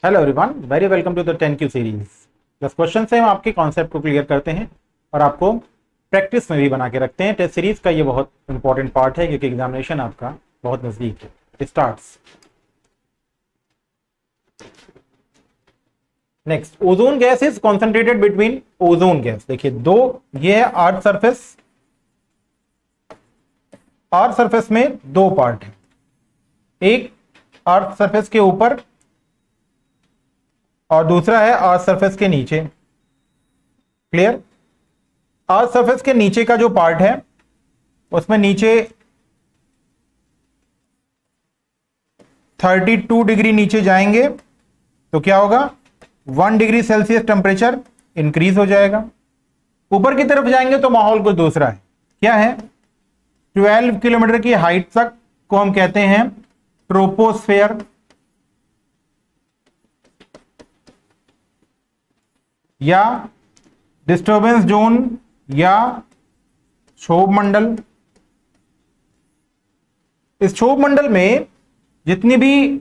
Hello everyone, very welcome to the 10Q series. बस question से हम आपके कॉन्सेप्ट को क्लियर करते हैं और आपको प्रैक्टिस में भी बना के रखते हैं। टेस्ट सीरीज का ये बहुत इंपॉर्टेंट पार्ट है क्योंकि एग्जामिनेशन आपका बहुत नजदीक है। It starts. Next, ozone gas is concentrated between ozone gas. देखिए दो, ये है अर्थ सरफेस। अर्थ सरफेस में दो पार्ट है, एक अर्थ सरफेस के ऊपर और दूसरा है अर्थ सरफेस के नीचे। क्लियर? अर्थ सरफेस के नीचे का जो पार्ट है उसमें नीचे 32 डिग्री नीचे जाएंगे तो क्या होगा, 1 डिग्री सेल्सियस टेंपरेचर इंक्रीज हो जाएगा। ऊपर की तरफ जाएंगे तो माहौल कुछ दूसरा है। क्या है? 12 किलोमीटर की हाइट तक को हम कहते हैं ट्रोपोस्फेयर या डिस्टर्बेंस जोन या क्षोभ मंडल। इस क्षोभ मंडल में जितनी भी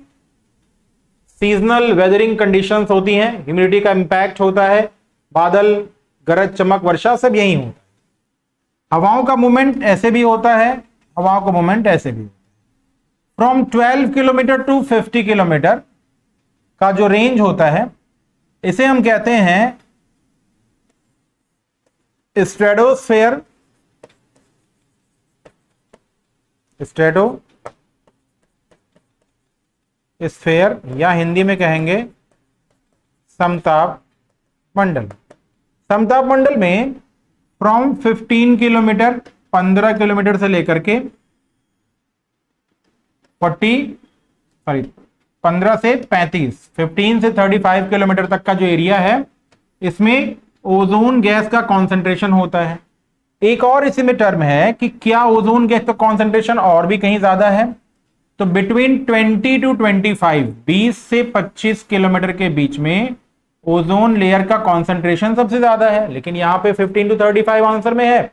सीजनल वेदरिंग कंडीशंस होती हैं, ह्यूमिडिटी का इंपैक्ट होता है, बादल, गरज, चमक, वर्षा, सब यही होता है। हवाओं का मूवमेंट ऐसे भी होता है, हवाओं का मूवमेंट ऐसे भी होता है। फ्रॉम 12 किलोमीटर टू 50 किलोमीटर का जो रेंज होता है इसे हम कहते हैं स्ट्रेटोस्फेयर। स्फेयर या हिंदी में कहेंगे समताप मंडल। समताप मंडल में फ्रॉम 15 किलोमीटर, 15 किलोमीटर से लेकर के 15 से 35, 15 से 35 किलोमीटर तक का जो एरिया है इसमें ओजोन गैस का कॉन्सेंट्रेशन होता है। एक और इसी में टर्म है कि क्या ओजोन गैस का कॉन्सेंट्रेशन और भी कहीं ज्यादा है, तो बिटवीन 20 टू 25, 20 से 25 किलोमीटर के बीच में ओजोन लेयर का कॉन्सेंट्रेशन सबसे ज्यादा है। लेकिन यहां पे 15 टू 35 आंसर में है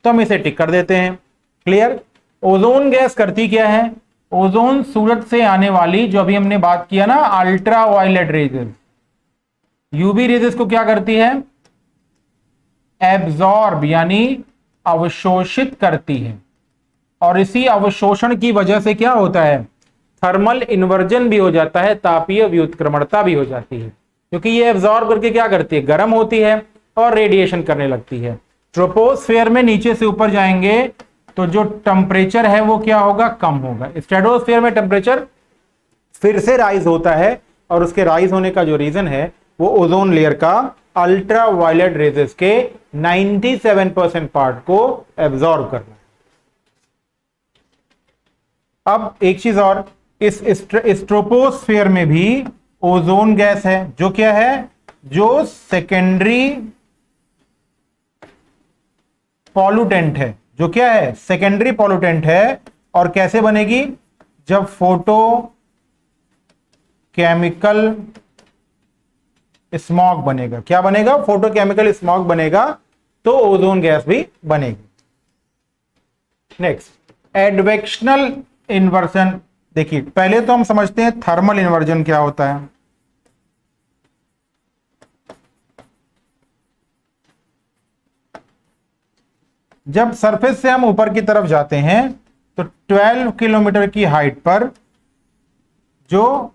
तो हम इसे टिक कर देते हैं। क्लियर? ओजोन गैस करती क्या है? ओजोन सूरज से आने वाली, जो अभी हमने बात किया ना, ultraviolet rays, UV rays को क्या करती है? एब्जॉर्ब यानी अवशोषित करती है। और इसी अवशोषण की वजह से क्या होता है? थर्मल इन्वर्जन भी हो जाता है, तापीय व्युत्क्रमणता भी हो जाती है, क्योंकि ये एब्जॉर्ब करके क्या करती है? गर्म होती है और रेडिएशन करने लगती है। ट्रोपोस्फेयर में नीचे से ऊपर जाएंगे तो जो टेम्परेचर है वो क्या होगा? कम होगा। स्ट्रेटोस्फेयर में टेम्परेचर फिर से राइज होता है और उसके राइज होने का जो रीजन है वो ओजोन लेयर का अल्ट्रा वायलेट रेजेस के 97% पार्ट को एब्जॉर्ब करना है। अब एक चीज और, इस ट्रोपोस्फेयर में भी ओजोन गैस है, जो क्या है? जो सेकेंडरी पॉल्यूटेंट है। जो क्या है? सेकेंडरी पॉल्यूटेंट है। और कैसे बनेगी? जब फोटो केमिकल स्मॉग बनेगा। क्या बनेगा? फोटोकेमिकल स्मॉग बनेगा तो ओजोन गैस भी बनेगी। Next, advectional inversion. देखिए पहले तो हम समझते हैं थर्मल इन्वर्जन क्या होता है। जब सरफेस से हम ऊपर की तरफ जाते हैं तो 12 किलोमीटर की हाइट पर जो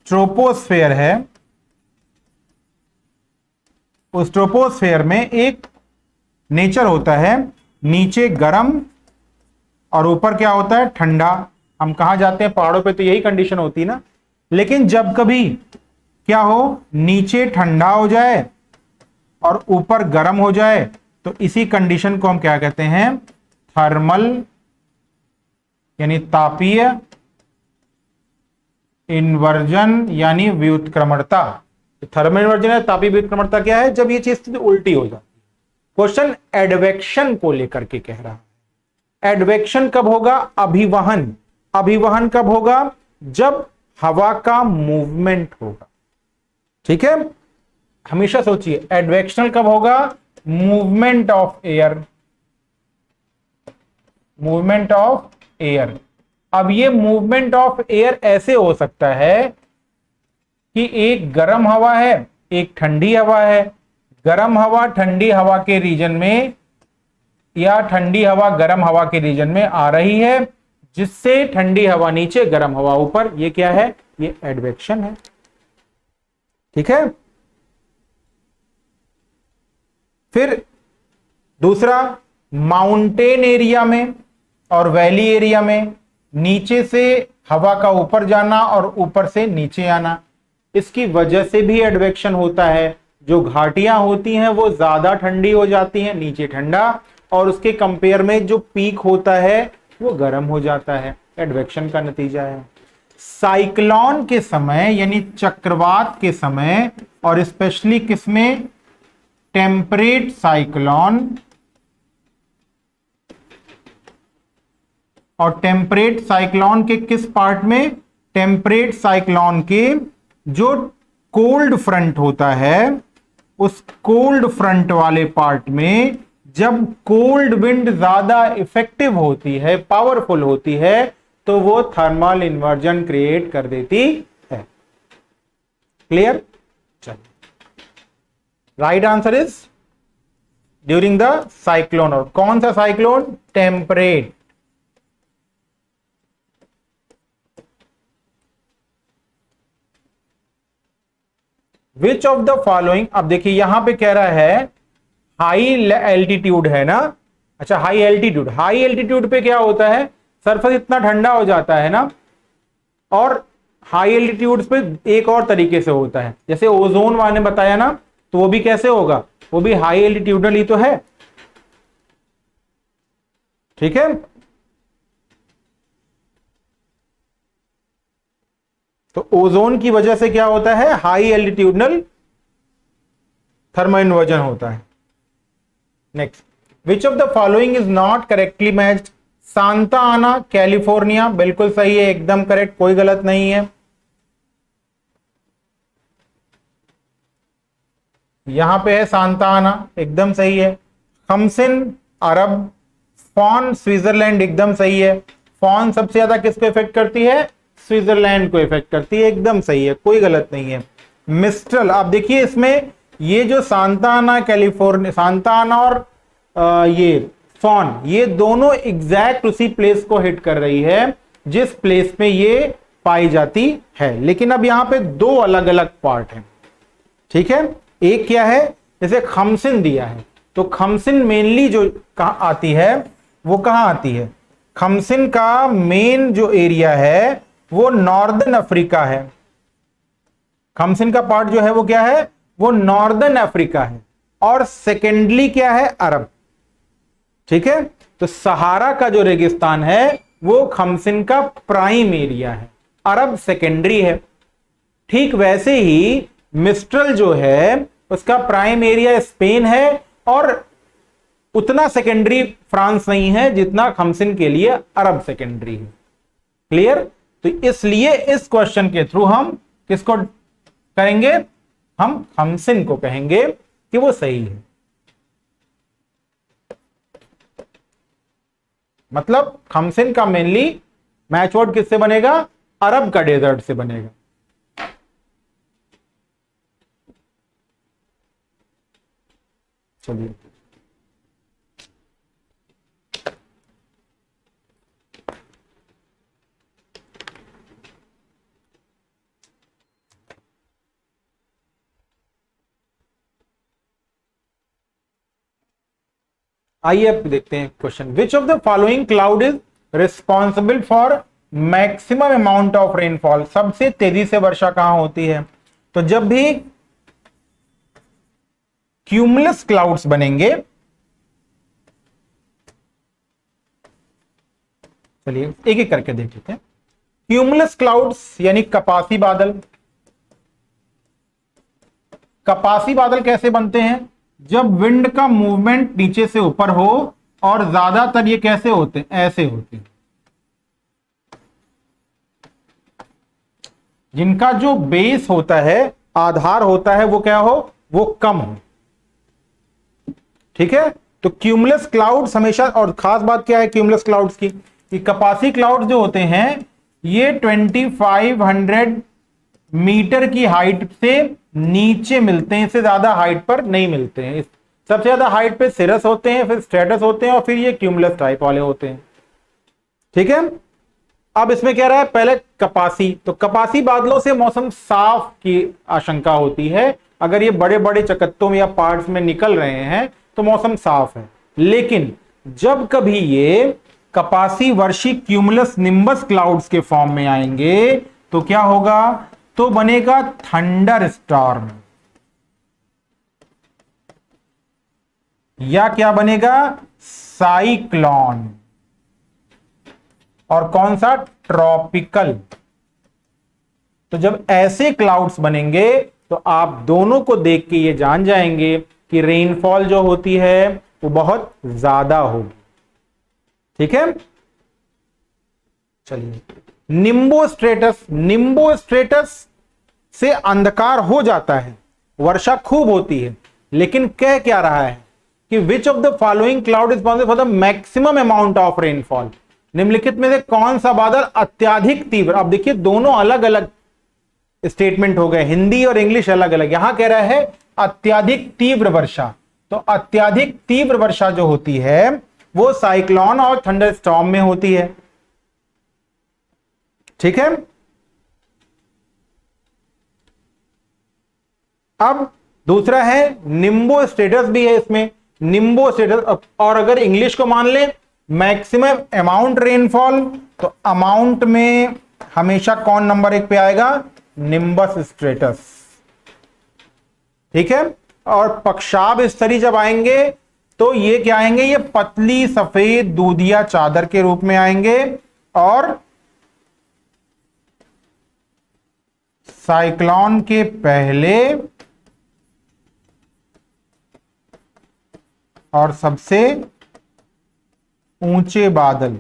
ट्रोपोस्फेयर है, उस ट्रोपोस्फेयर में एक नेचर होता है, नीचे गर्म और ऊपर क्या होता है? ठंडा। हम कहां जाते हैं? पहाड़ों पे तो यही कंडीशन होती है ना। लेकिन जब कभी क्या हो, नीचे ठंडा हो जाए और ऊपर गर्म हो जाए तो इसी कंडीशन को हम क्या कहते हैं? थर्मल यानी तापीय इन्वर्जन यानी व्युत्क्रमणता। थर्मल इन्वर्जन है, तापीय व्युत्क्रमणता क्या है? जब ये चीज उल्टी हो जाती है। क्वेश्चन एडवेक्शन को लेकर के कह रहा है। एडवेक्शन कब होगा? अभिवहन। अभिवहन कब होगा? जब हवा का मूवमेंट होगा। ठीक है, हमेशा सोचिए एडवेक्शन कब होगा? Movement of air. Movement of air. अब ये मूवमेंट ऑफ एयर ऐसे हो सकता है कि एक गर्म हवा है, एक ठंडी हवा है। गर्म हवा ठंडी हवा के रीजन में या ठंडी हवा गर्म हवा के रीजन में आ रही है, जिससे ठंडी हवा नीचे गर्म हवा ऊपर। ये क्या है? ये एडवेक्शन है। ठीक है। फिर दूसरा, माउंटेन एरिया में और वैली एरिया में नीचे से हवा का ऊपर जाना और ऊपर से नीचे आना, इसकी वजह से भी एडवेक्शन होता है। जो घाटियां होती हैं वो ज्यादा ठंडी हो जाती हैं, नीचे ठंडा, और उसके कंपेयर में जो पीक होता है वो गर्म हो जाता है। एडवेक्शन का नतीजा है। साइक्लोन के समय यानी चक्रवात के समय, और स्पेशली किसमें? Temperate cyclone. और टेम्परेट साइक्लोन के किस पार्ट में? टेम्परेट साइक्लोन के जो कोल्ड फ्रंट होता है, उस कोल्ड फ्रंट वाले पार्ट में जब कोल्ड विंड ज्यादा इफेक्टिव होती है, पावरफुल होती है, तो वो थर्मल इन्वर्जन क्रिएट कर देती है। क्लियर? चलिए, right answer is during the cyclone. और कौन सा cyclone? Temperate. Which of the following, अब देखिए यहां पे कह रहा है हाई एल्टीट्यूड है ना। अच्छा, हाई एल्टीट्यूड, हाई एल्टीट्यूड पे क्या होता है? सरफेस इतना ठंडा हो जाता है ना। और हाई एल्टीट्यूड पे एक और तरीके से होता है, जैसे ओजोन वाले ने बताया ना, तो वो भी कैसे होगा? वो भी हाई एल्टीट्यूडल ही तो है। ठीक है। तो ओजोन की वजह से क्या होता है? हाई एल्टीट्यूडनल थर्मल इन्वर्जन होता है। Next, which of the following is not correctly matched? Santa आना, कैलिफोर्निया, बिल्कुल सही है, एकदम करेक्ट, कोई गलत नहीं है। यहां पे है सांता आना, एकदम सही है। खमसिन अरब, फॉन स्विट्जरलैंड, एकदम सही है। फॉन सबसे ज्यादा किसको इफेक्ट करती है? स्विट्जरलैंड को इफेक्ट करती है, एकदम सही है, कोई गलत नहीं है। मिस्ट्रल, आप देखिए इसमें ये जो सांता आना, कैलिफोर्निया, सांता आना और ये फॉन, ये दोनों एग्जैक्ट उसी प्लेस को हिट कर रही है जिस प्लेस में ये पाई जाती है। लेकिन अब यहां पे दो अलग अलग पार्ट हैं। ठीक है। एक क्या है? जैसे खमसिन दिया है, तो खमसिन मेनली जो कहां आती है, वो कहां आती है? खमसिन का मेन जो एरिया है वो नॉर्दर्न अफ्रीका है। खमसिन का पार्ट जो है वो क्या है? वो नॉर्दर्न अफ्रीका है। और सेकेंडली क्या है? अरब। ठीक है। तो सहारा का जो रेगिस्तान है वो खमसिन का प्राइम एरिया है, अरब सेकेंडरी है। ठीक वैसे ही मिस्ट्रल जो है उसका प्राइम एरिया स्पेन है और उतना सेकेंडरी फ्रांस नहीं है जितना खमसिन के लिए अरब सेकेंडरी है। क्लियर? तो इसलिए इस क्वेश्चन के थ्रू हम किसको करेंगे? हम खमसिन को कहेंगे कि वो सही है। मतलब खमसिन का मेनली मैच वर्ड किससे बनेगा? अरब का डेजर्ट से बनेगा। चलिए, आइए अब देखते हैं question. Which of the following cloud is responsible for maximum amount of rainfall? सबसे तेजी से वर्षा कहां होती है? तो जब भी क्यूमुलस क्लाउड्स बनेंगे, चलिए एक एक करके देख लेते हैं। क्यूमुलस क्लाउड्स यानी कपासी बादल। कपासी बादल कैसे बनते हैं? जब विंड का मूवमेंट नीचे से ऊपर हो, और ज्यादातर ये कैसे होते हैं? ऐसे होते हैं। जिनका जो बेस होता है, आधार होता है, वो क्या हो? वो कम हो। ठीक है। तो क्यूमुलस क्लाउड्स हमेशा, और खास बात क्या है क्यूमुलस क्लाउड्स की, कि कपासी क्लाउड्स जो होते हैं ये 2500 मीटर की हाइट से नीचे मिलते हैं, इससे ज्यादा हाइट पर नहीं मिलते हैं। सबसे ज्यादा हाइट पे सिरस होते हैं, फिर स्ट्रेटस होते हैं और फिर ये क्यूमुलस टाइप वाले होते हैं। ठीक है, अब इसमें कह रहा है पहले कपासी, तो कपासी बादलों से मौसम साफ की आशंका होती है। अगर ये बड़े बड़े चकत्तों में या पार्ट्स में निकल रहे हैं तो मौसम साफ है। लेकिन जब कभी ये कपासी वर्षी क्यूमुलस निम्बस क्लाउड्स के फॉर्म में आएंगे तो क्या होगा, तो बनेगा थंडर स्टॉर्म, या क्या बनेगा, साइक्लोन, और कौन सा, ट्रॉपिकल। तो जब ऐसे क्लाउड्स बनेंगे तो आप दोनों को देख के ये जान जाएंगे कि रेनफॉल जो होती है वो बहुत ज्यादा होगी। ठीक है, चलिए, निम्बोस्ट्रेटस, निम्बोस्ट्रेटस से अंधकार हो जाता है, वर्षा खूब होती है, लेकिन कह क्या रहा है कि which of the following cloud is responsible for the maximum amount of rainfall, निम्नलिखित में से कौन सा बादल अत्यधिक तीव्र। अब देखिए दोनों अलग अलग स्टेटमेंट हो गए, हिंदी और इंग्लिश अलग अलग। यहां कह रहा है अत्यधिक तीव्र वर्षा, तो अत्यधिक तीव्र वर्षा जो होती है वो साइक्लोन और थंडर स्टॉर्म में होती है। ठीक है, अब दूसरा है निम्बो स्टेटस भी है इसमें, निम्बो स्टेटस। और अगर इंग्लिश को मान ले मैक्सिमम अमाउंट रेनफॉल, तो अमाउंट में हमेशा कौन नंबर एक पे आएगा, निम्बस स्टेटस। ठीक है, और पक्षाभ स्तरी जब आएंगे तो ये क्या आएंगे, ये पतली सफेद दूधिया चादर के रूप में आएंगे, और साइक्लोन के पहले और सबसे ऊंचे बादल।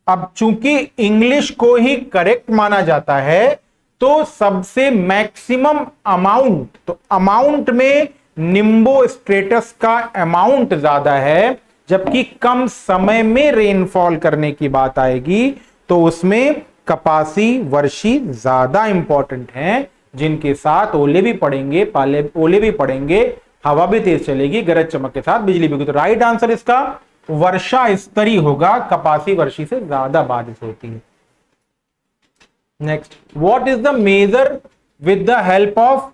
अब चूंकि इंग्लिश को ही करेक्ट माना जाता है तो सबसे मैक्सिमम अमाउंट, तो अमाउंट में निम्बो स्ट्रेटस का अमाउंट ज्यादा है, जबकि कम समय में रेनफॉल करने की बात आएगी तो उसमें कपासी वर्षी ज्यादा इंपॉर्टेंट हैं, जिनके साथ ओले भी पड़ेंगे, ओले भी पड़ेंगे, हवा भी तेज चलेगी, गरज चमक के साथ बिजली भी होगी। तो राइट आंसर इसका वर्षा स्तरी होगा, कपासी वर्षी से ज्यादा बारिश होती है। Next, what is the measure with the help of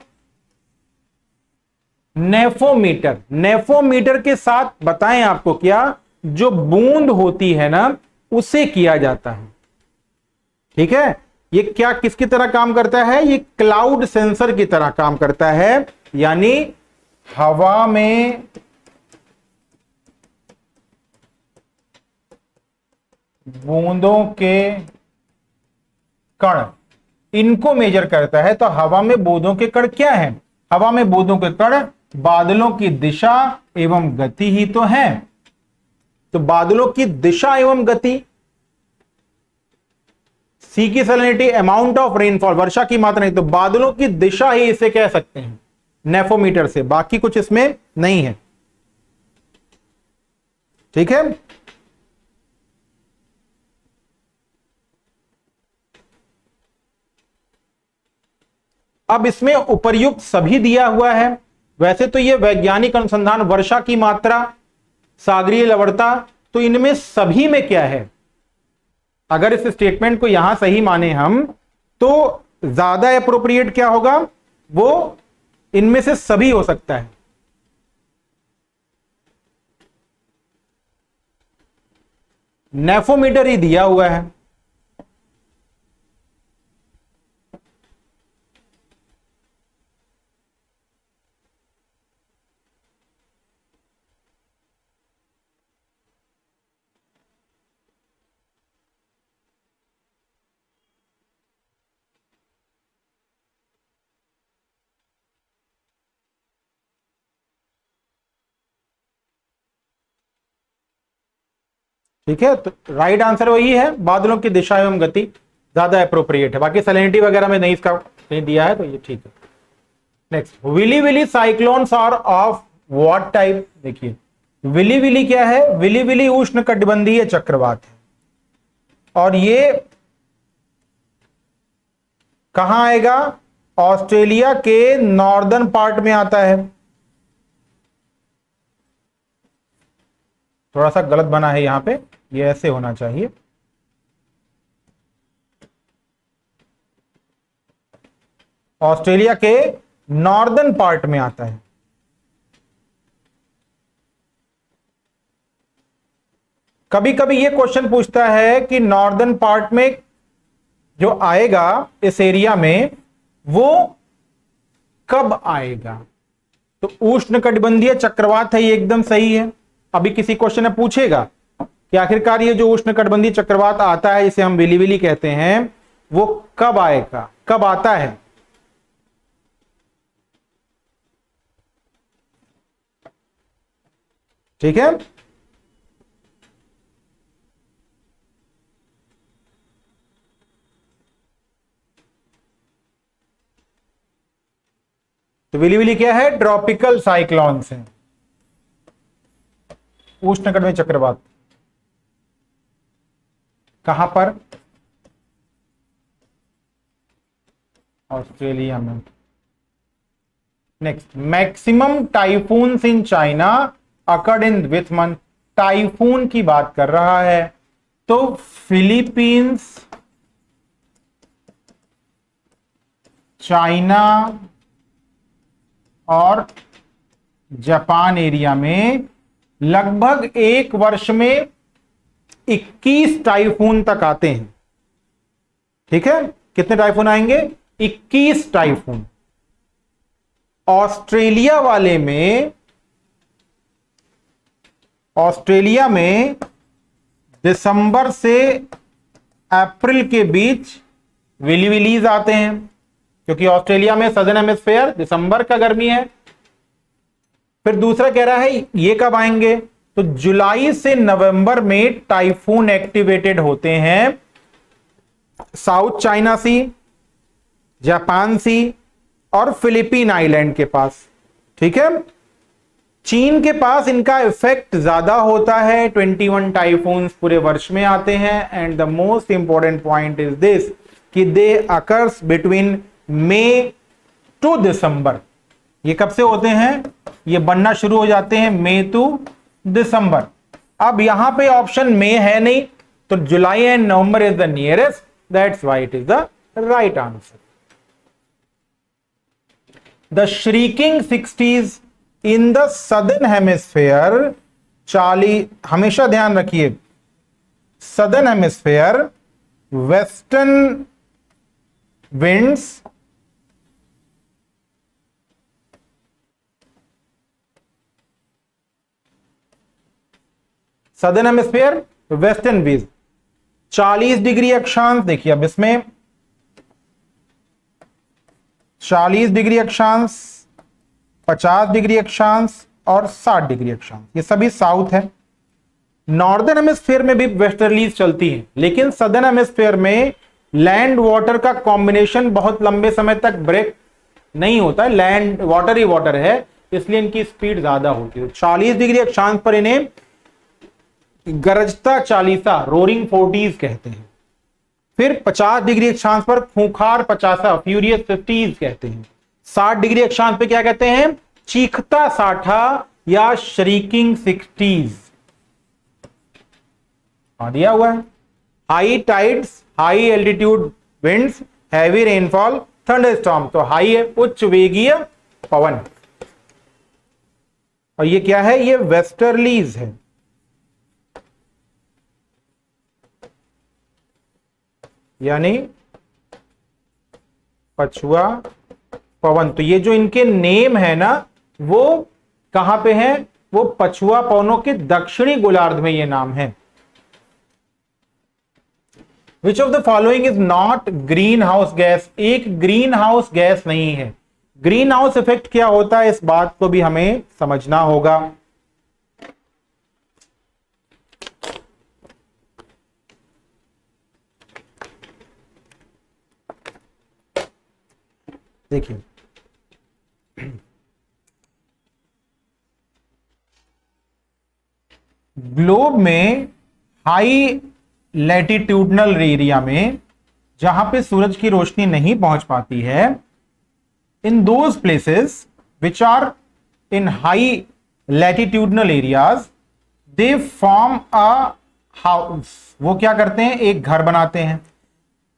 nephometer. Nephometer के साथ बताएं आपको क्या, जो बूंद होती है ना उसे किया जाता है। ठीक है, ये क्या किसकी तरह काम करता है, ये क्लाउड सेंसर की तरह काम करता है, यानी हवा में बूंदों के कण, इनको मेजर करता है। तो हवा में बूंदों के कण क्या है, हवा में बूंदों के कण बादलों की दिशा एवं गति ही तो है। तो बादलों की दिशा एवं गति, सी की सैलिनिटी, अमाउंट ऑफ रेनफॉल, वर्षा की मात्रा नहीं, तो बादलों की दिशा ही इसे कह सकते हैं नेफोमीटर से, बाकी कुछ इसमें नहीं है। ठीक है, अब इसमें उपर्युक्त सभी दिया हुआ है। वैसे तो ये वैज्ञानिक अनुसंधान, वर्षा की मात्रा, सागरीय लवणता, तो इनमें सभी में क्या है, अगर इस स्टेटमेंट को यहां सही माने हम तो ज्यादा एप्रोप्रिएट क्या होगा, वो इनमें से सभी हो सकता है। नेफोमीटर ही दिया हुआ है। ठीक है, तो राइट आंसर वही है, बादलों की दिशा एवं गति ज्यादा अप्रोप्रिएट है। बाकी सैलिनिटी वगैरह में नहीं, इसका नहीं दिया है तो ये ठीक है। Next, willy willy cyclones are of what type. देखिए विली विली क्या है, विली विली उष्ण कटिबंधीय चक्रवात है, और ये कहां आएगा? ऑस्ट्रेलिया के नॉर्दर्न पार्ट में आता है। थोड़ा सा गलत बना है यहां पे, ये ऐसे होना चाहिए। ऑस्ट्रेलिया के नॉर्दर्न पार्ट में आता है। कभी कभी ये क्वेश्चन पूछता है कि नॉर्दर्न पार्ट में जो आएगा इस एरिया में वो कब आएगा? तो उष्णकटिबंधीय चक्रवात है, ये एकदम सही है। अभी किसी क्वेश्चन में पूछेगा कि आखिरकार ये जो उष्णकटिबंधीय चक्रवात आता है, जिसे हम विली कहते हैं, वो कब आएगा, कब आता है? ठीक है। तो विली क्या है? ट्रॉपिकल साइक्लोन्स है, उष्णकटिबंधीय चक्रवात। कहां पर? ऑस्ट्रेलिया में। Next, maximum typhoons in China occurred in which month? Typhoon की बात कर रहा है, तो फिलीपींस, चाइना और जापान एरिया में लगभग एक वर्ष में 21 टाइफून तक आते हैं। ठीक है, कितने टाइफून आएंगे? 21 टाइफून। ऑस्ट्रेलिया वाले में, ऑस्ट्रेलिया में दिसंबर से अप्रैल के बीच विलीज आते हैं, क्योंकि ऑस्ट्रेलिया में सदर्न हेमिस्फेयर दिसंबर का गर्मी है। फिर दूसरा कह रहा है ये कब आएंगे? तो जुलाई से नवंबर में टाइफून एक्टिवेटेड होते हैं साउथ चाइना सी, जापान सी और फिलीपीन आइलैंड के पास। ठीक है, चीन के पास इनका इफेक्ट ज्यादा होता है, 21 टाइफून्स पूरे वर्ष में आते हैं। And the most important point is this कि दे अकर्स बिटवीन मई टू दिसंबर। ये कब से होते हैं? ये बनना शुरू हो जाते हैं मई टू दिसंबर। अब यहां पे ऑप्शन मई है नहीं, तो July and November is the nearest, that's why it is the right answer. The shrieking 60s in the southern hemisphere, 40, हमेशा ध्यान रखिए, southern hemisphere western winds southern hemisphere western winds 40 degree अक्षांश। देखिए अब इसमें 40 डिग्री अक्षांश, 50 डिग्री अक्षांश और 60 डिग्री अक्षांश, ये सभी साउथ है। नॉर्दर्न हेमिस्फेयर में भी वेस्टर्लीज चलती है, लेकिन सदर्न हेमिस्फेयर में लैंड वाटर का कॉम्बिनेशन बहुत लंबे समय तक ब्रेक नहीं होता है, लैंड वाटर ही वाटर है, इसलिए इनकी स्पीड ज्यादा होती है। 40 डिग्री अक्षांश पर इन्हें गरजता चालीसा, रोरिंग 40s कहते हैं। फिर 50 डिग्री अक्षांश पर खूंखार 50, फ्यूरियस 50s कहते हैं। 60 डिग्री अक्षांश पे क्या कहते हैं? चीखता 60 या श्रीकिंग 60s। दिया हुआ है। High tides, high altitude winds, heavy rainfall, thunderstorm. तो हाई है उच्च वेगीय पवन, और ये क्या है? ये वेस्टर्लीज है। यानी पछुआ पवन। तो ये जो इनके नेम है ना, वो कहां पे है? वो पछुआ पवनों के दक्षिणी गोलार्ध में ये नाम है। Which of the following is not green house gas? एक ग्रीन हाउस गैस नहीं है। ग्रीन हाउस इफेक्ट क्या होता है, इस बात को भी हमें समझना होगा। देखिए ग्लोब में हाई लैटिट्यूडनल एरिया में जहां पे सूरज की रोशनी नहीं पहुंच पाती है, in those places which are in high latitudinal areas, they form a house. वो क्या करते हैं, एक घर बनाते हैं।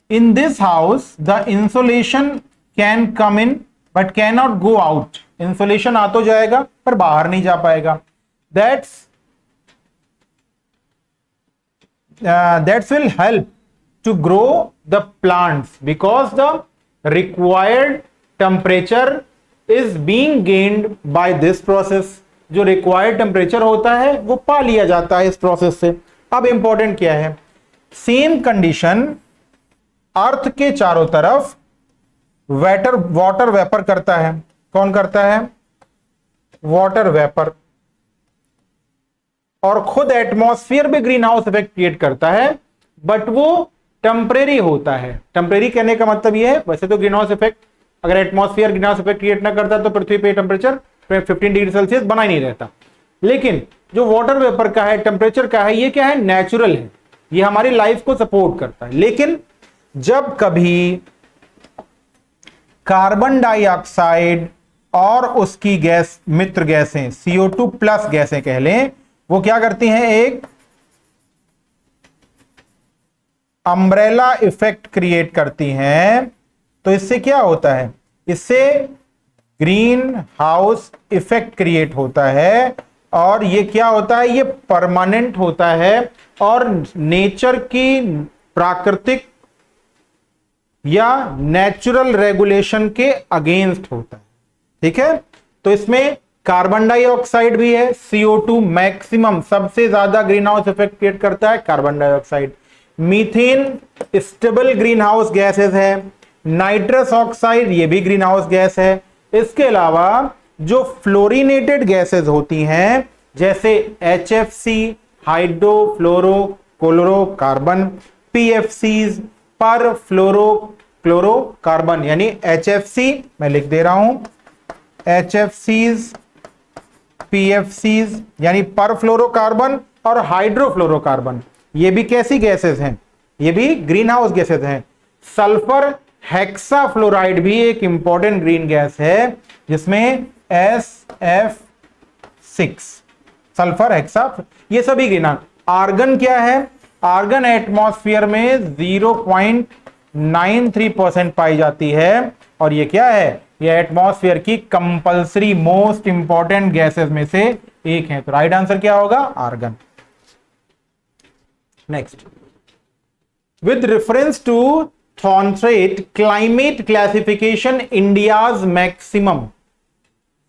In this house the insolation can come in but can not go out. Insolation आ तो जाएगा पर बाहर नहीं जा पाएगा। That will help to grow the plants because the required temperature is being gained by this process। जो required temperature होता है वो पा लिया जाता है इस प्रोसेस से। अब इंपॉर्टेंट क्या है, सेम कंडीशन अर्थ के चारों तरफ वाटर वेपर करता है। कौन करता है, वाटर वेपर। और खुद एटमॉस्फेयर भी ग्रीन हाउस इफेक्ट क्रिएट करता है, बट वो टेम्परेरी होता है। टेम्परेरी कहने का मतलब ये है, वैसे तो ग्रीन हाउस इफेक्ट, अगर atmosphere green house effect create ना करता तो पृथ्वी पे टेम्परेचर 15 डिग्री सेल्सियस बना ही नहीं रहता। लेकिन जो वाटर वेपर का है, टेम्परेचर का है, ये क्या है, नेचुरल है, ये हमारी लाइफ को सपोर्ट करता है। लेकिन जब कभी कार्बन डाइऑक्साइड और उसकी गैस मित्र गैसें CO2 प्लस गैसें कह लें, वो क्या करती हैं, एक अम्ब्रेला इफेक्ट क्रिएट करती हैं। तो इससे क्या होता है, इससे ग्रीन हाउस इफेक्ट क्रिएट होता है। और ये क्या होता है, ये परमानेंट होता है और नेचर की प्राकृतिक या नेचुरल रेगुलेशन के अगेंस्ट होता है। ठीक है, तो इसमें कार्बन डाइऑक्साइड भी है, CO2 मैक्सिमम, सबसे ज्यादा ग्रीन हाउस इफेक्ट क्रिएट करता है carbon dioxide. Methane stable green house gases है, नाइट्रस ऑक्साइड ये भी ग्रीन हाउस गैस है। इसके अलावा जो फ्लोरिनेटेड गैसेस होती हैं जैसे HFC हाइड्रोफ्लोरोक्लोरोकार्बन, PFCs पर फ्लोरोक्लोरोकार्बन, यानी HFC मैं लिख दे रहा हूं, HFCs PFCs यानी पर फ्लोरोकार्बन और हाइड्रोफ्लोरोकार्बन, ये भी कैसी गैसेस हैं, ये भी ग्रीन हाउस गैसेस हैं। सल्फर हेक्साफ्लोराइड भी एक इंपॉर्टेंट ग्रीन गैस है जिसमें SF6 सल्फर हेक्सा, ये सभी ग्रीन हाउस। आर्गन क्या है, आर्गन एटमॉस्फेयर में 0.93% पाई जाती है और ये क्या है, ये एटमॉस्फेयर की कंपल्सरी मोस्ट इंपॉर्टेंट गैसेस में से एक है। तो राइट आंसर क्या होगा, argon. Next, with reference to Thornthwaite climate classification India's maximum.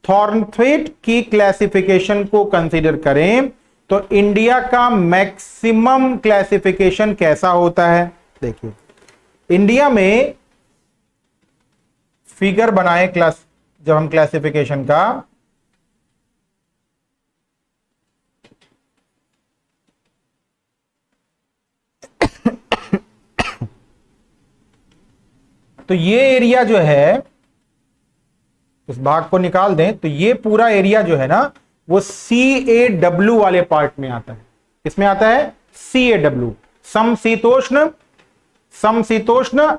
Thornthwaite की क्लासिफिकेशन को कंसीडर करें तो इंडिया का मैक्सिमम क्लासिफिकेशन कैसा होता है। देखिए, इंडिया में फिगर बनाए क्लास, जब हम क्लासिफिकेशन का, तो ये एरिया जो है, इस भाग को निकाल दें तो ये पूरा एरिया जो है ना वो CAW वाले पार्ट में आता है। किसमें आता है, CAW, समशीतोष्ण, समशीतोष्ण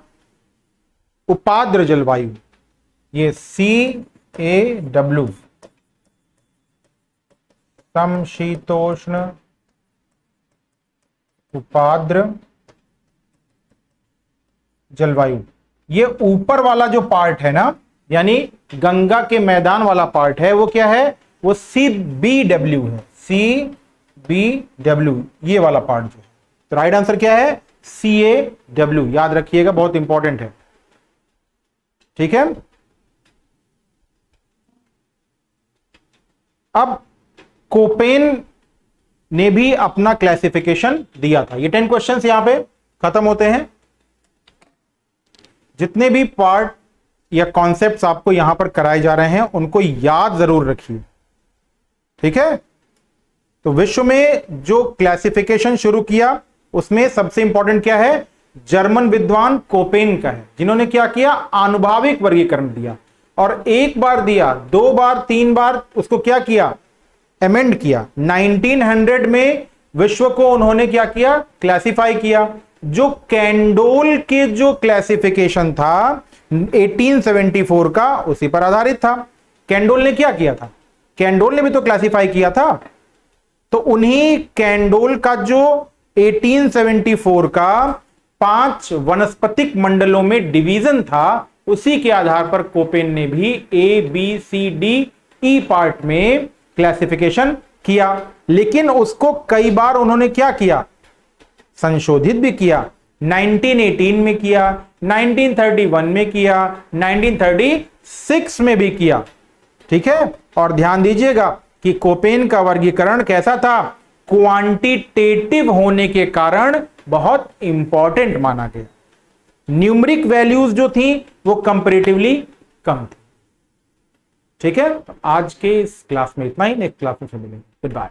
उपाद्र जलवायु, ये CAW, समशीतोष्ण उपाद्र जलवायु। ये ऊपर वाला जो पार्ट है ना, यानी गंगा के मैदान वाला पार्ट है, वो क्या है, वो CBW है, CBW ये वाला पार्ट जो है। तो राइट आंसर क्या है, CAW, याद रखिएगा, बहुत इंपॉर्टेंट है। ठीक है, अब कोपेन ने भी अपना क्लासिफिकेशन दिया था। ये 10 क्वेश्चंस यहां पे खत्म होते हैं। जितने भी पार्ट या कॉन्सेप्ट्स आपको यहां पर कराए जा रहे हैं उनको याद जरूर रखिए। ठीक है, तो विश्व में जो क्लासिफिकेशन शुरू किया उसमें सबसे इंपॉर्टेंट क्या है, जर्मन विद्वान कोपेन का है, जिन्होंने क्या किया, आनुभाविक वर्गीकरण दिया। और एक बार दिया, 2 बार, 3 बार उसको क्या किया, अमेंड किया। 1900 में विश्व को उन्होंने क्या किया, क्लासिफाई किया। जो कैंडोल के जो क्लासिफिकेशन था 1874 का, उसी पर आधारित था। कैंडोल ने क्या किया था? कैंडोल ने भी तो क्लासिफाई किया था। तो उन्हीं कैंडोल का जो 1874 का 5 वनस्पतिक मंडलों में डिवीजन था, उसी के आधार पर कोपेन ने भी ABCDE पार्ट में क्लासिफिकेशन किया। लेकिन उसको कई बार उन्होंने क्या किया? संशोधित भी किया। 1918 में किया, 1931 में किया, 1936 में भी किया। ठीक है। और ध्यान दीजिएगा कि कोपेन का वर्गीकरण कैसा था? क्वांटिटेटिव होने के कारण बहुत इंपॉर्टेंट माना गया। न्यूमरिक वैल्यूज जो थी वो कंपैरेटिवली कम थी। ठीक है। तो आज के इस क्लास में इतना ही, नेक्स्ट क्लास में फिर मिलेंगे। Good bye.